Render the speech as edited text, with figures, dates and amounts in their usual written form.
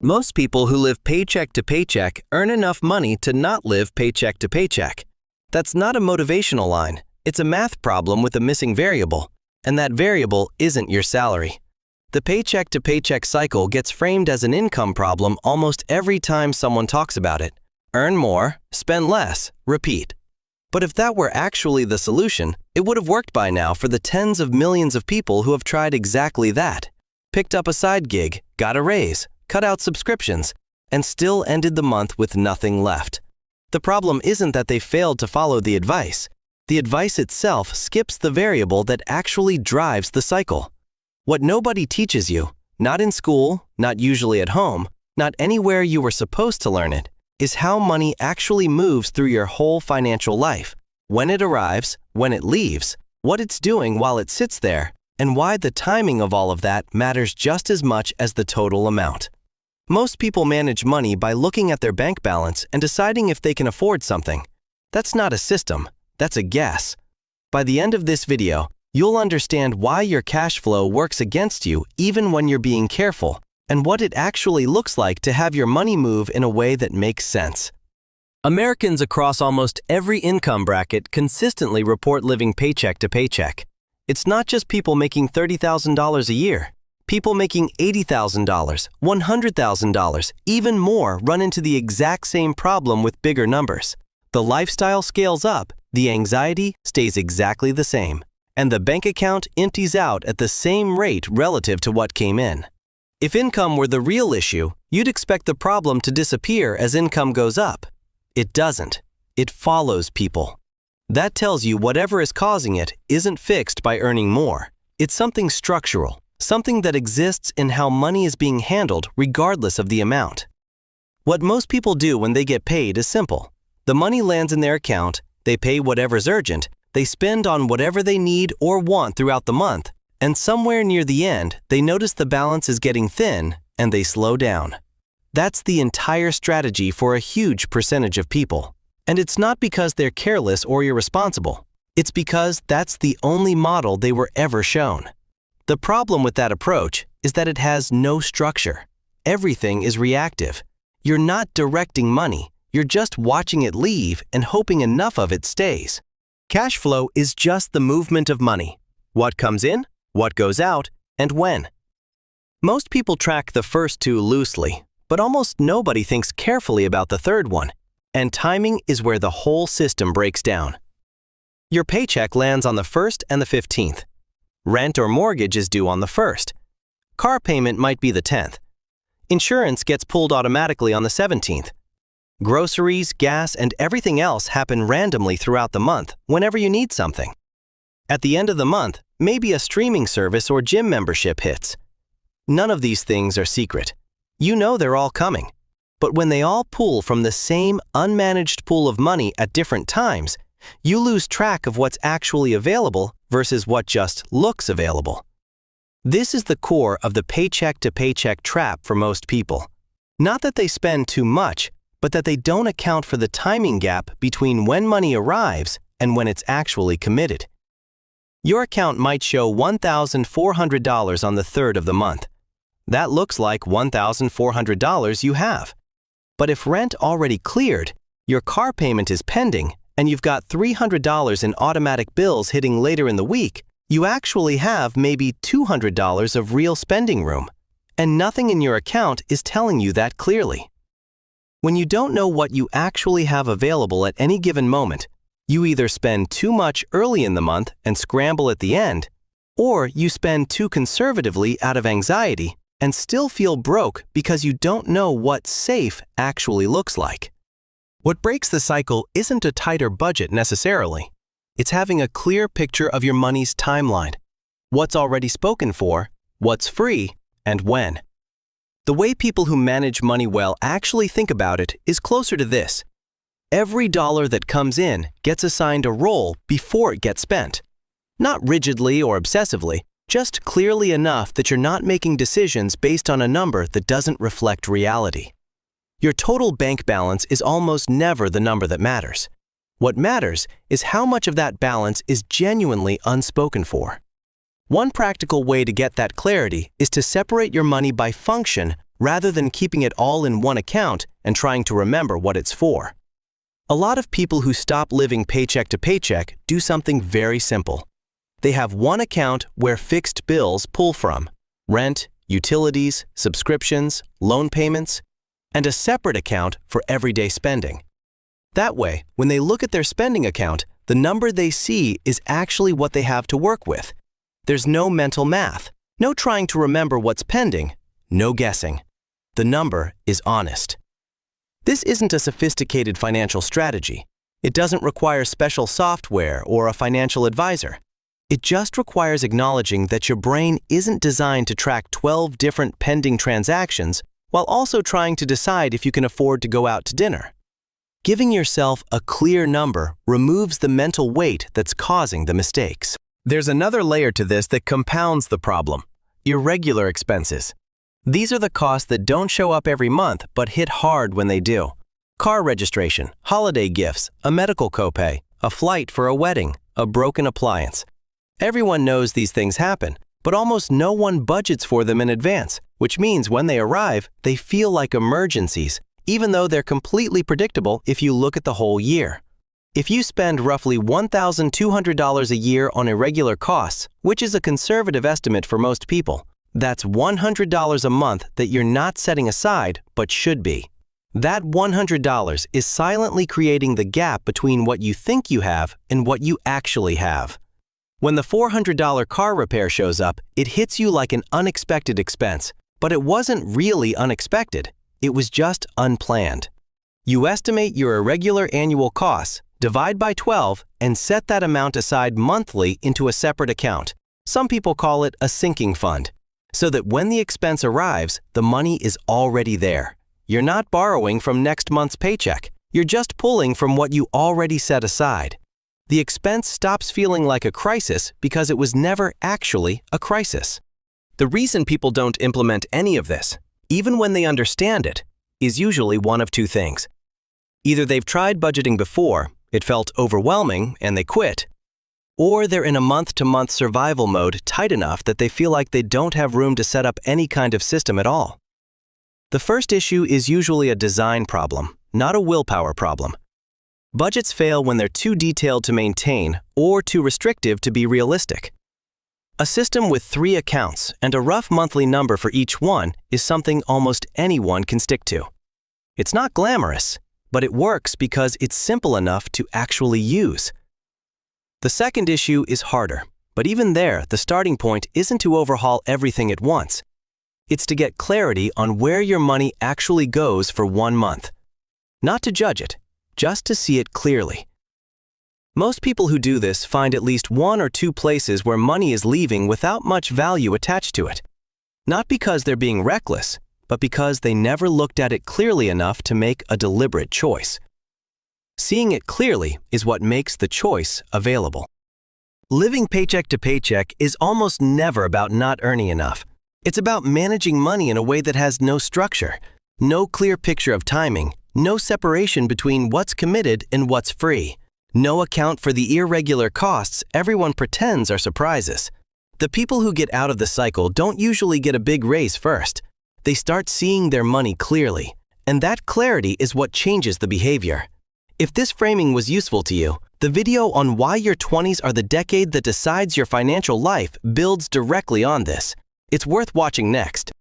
Most people who live paycheck to paycheck earn enough money to not live paycheck to paycheck. That's not a motivational line. It's a math problem with a missing variable, and that variable isn't your salary. The paycheck to paycheck cycle gets framed as an income problem almost every time someone talks about it. Earn more, spend less, repeat. But if that were actually the solution, it would have worked by now for the tens of millions of people who have tried exactly that. Picked up a side gig, got a raise, cut out subscriptions, and still ended the month with nothing left. The problem isn't that they failed to follow the advice. The advice itself skips the variable that actually drives the cycle. What nobody teaches you, not in school, not usually at home, not anywhere you were supposed to learn it, is how money actually moves through your whole financial life, when it arrives, when it leaves, what it's doing while it sits there, and why the timing of all of that matters just as much as the total amount. Most people manage money by looking at their bank balance and deciding if they can afford something. That's not a system, that's a guess. By the end of this video, you'll understand why your cash flow works against you even when you're being careful, and what it actually looks like to have your money move in a way that makes sense. Americans across almost every income bracket consistently report living paycheck to paycheck. It's not just people making $30,000 a year. People making $80,000, $100,000, even more run into the exact same problem with bigger numbers. The lifestyle scales up, the anxiety stays exactly the same, and the bank account empties out at the same rate relative to what came in. If income were the real issue, you'd expect the problem to disappear as income goes up. It doesn't. It follows people. That tells you whatever is causing it isn't fixed by earning more. It's something structural. Something that exists in how money is being handled regardless of the amount. What most people do when they get paid is simple. The money lands in their account, they pay whatever's urgent, they spend on whatever they need or want throughout the month, and somewhere near the end, they notice the balance is getting thin and they slow down. That's the entire strategy for a huge percentage of people. And it's not because they're careless or irresponsible. It's because that's the only model they were ever shown. The problem with that approach is that it has no structure. Everything is reactive. You're not directing money, you're just watching it leave and hoping enough of it stays. Cash flow is just the movement of money. What comes in, what goes out, and when. Most people track the first two loosely, but almost nobody thinks carefully about the third one. And timing is where the whole system breaks down. Your paycheck lands on the 1st and the 15th. Rent or mortgage is due on the 1st. Car payment might be the 10th. Insurance gets pulled automatically on the 17th. Groceries, gas, and everything else happen randomly throughout the month whenever you need something. At the end of the month, maybe a streaming service or gym membership hits. None of these things are secret. You know they're all coming. But when they all pull from the same unmanaged pool of money at different times, you lose track of what's actually available versus what just looks available. This is the core of the paycheck to paycheck trap for most people. Not that they spend too much, but that they don't account for the timing gap between when money arrives and when it's actually committed. Your account might show $1,400 on the 3rd of the month. That looks like $1,400 you have. But if rent already cleared, your car payment is pending, and you've got $300 in automatic bills hitting later in the week, you actually have maybe $200 of real spending room. And nothing in your account is telling you that clearly. When you don't know what you actually have available at any given moment, you either spend too much early in the month and scramble at the end, or you spend too conservatively out of anxiety and still feel broke because you don't know what safe actually looks like. What breaks the cycle isn't a tighter budget necessarily. It's having a clear picture of your money's timeline. What's already spoken for, what's free, and when. The way people who manage money well actually think about it is closer to this. Every dollar that comes in gets assigned a role before it gets spent. Not rigidly or obsessively, just clearly enough that you're not making decisions based on a number that doesn't reflect reality. Your total bank balance is almost never the number that matters. What matters is how much of that balance is genuinely unspoken for. One practical way to get that clarity is to separate your money by function rather than keeping it all in one account and trying to remember what it's for. A lot of people who stop living paycheck to paycheck do something very simple. They have one account where fixed bills pull from: rent, utilities, subscriptions, loan payments, and a separate account for everyday spending. That way, when they look at their spending account, the number they see is actually what they have to work with. There's no mental math, no trying to remember what's pending, no guessing. The number is honest. This isn't a sophisticated financial strategy. It doesn't require special software or a financial advisor. It just requires acknowledging that your brain isn't designed to track 12 different pending transactions while also trying to decide if you can afford to go out to dinner. Giving yourself a clear number removes the mental weight that's causing the mistakes. There's another layer to this that compounds the problem: irregular expenses. These are the costs that don't show up every month but hit hard when they do. Car registration, holiday gifts, a medical copay, a flight for a wedding, a broken appliance. Everyone knows these things happen, but almost no one budgets for them in advance, which means when they arrive, they feel like emergencies, even though they're completely predictable if you look at the whole year. If you spend roughly $1,200 a year on irregular costs, which is a conservative estimate for most people, that's $100 a month that you're not setting aside but should be. That $100 is silently creating the gap between what you think you have and what you actually have. When the $400 car repair shows up, it hits you like an unexpected expense, but it wasn't really unexpected. It was just unplanned. You estimate your irregular annual costs, divide by 12, and set that amount aside monthly into a separate account. Some people call it a sinking fund, so that when the expense arrives, the money is already there. You're not borrowing from next month's paycheck. You're just pulling from what you already set aside. The expense stops feeling like a crisis because it was never actually a crisis. The reason people don't implement any of this, even when they understand it, is usually one of two things. Either they've tried budgeting before, it felt overwhelming, and they quit, or they're in a month-to-month survival mode tight enough that they feel like they don't have room to set up any kind of system at all. The first issue is usually a design problem, not a willpower problem. Budgets fail when they're too detailed to maintain or too restrictive to be realistic. A system with 3 accounts and a rough monthly number for each one is something almost anyone can stick to. It's not glamorous, but it works because it's simple enough to actually use. The second issue is harder, but even there, the starting point isn't to overhaul everything at once. It's to get clarity on where your money actually goes for 1 month. Not to judge it, just to see it clearly. Most people who do this find at least 1 or 2 places where money is leaving without much value attached to it. Not because they're being reckless, but because they never looked at it clearly enough to make a deliberate choice. Seeing it clearly is what makes the choice available. Living paycheck to paycheck is almost never about not earning enough. It's about managing money in a way that has no structure, no clear picture of timing, no separation between what's committed and what's free, no account for the irregular costs everyone pretends are surprises. The people who get out of the cycle don't usually get a big raise first. They start seeing their money clearly, and that clarity is what changes the behavior. If this framing was useful to you, the video on why your 20s are the decade that decides your financial life builds directly on this. It's worth watching next.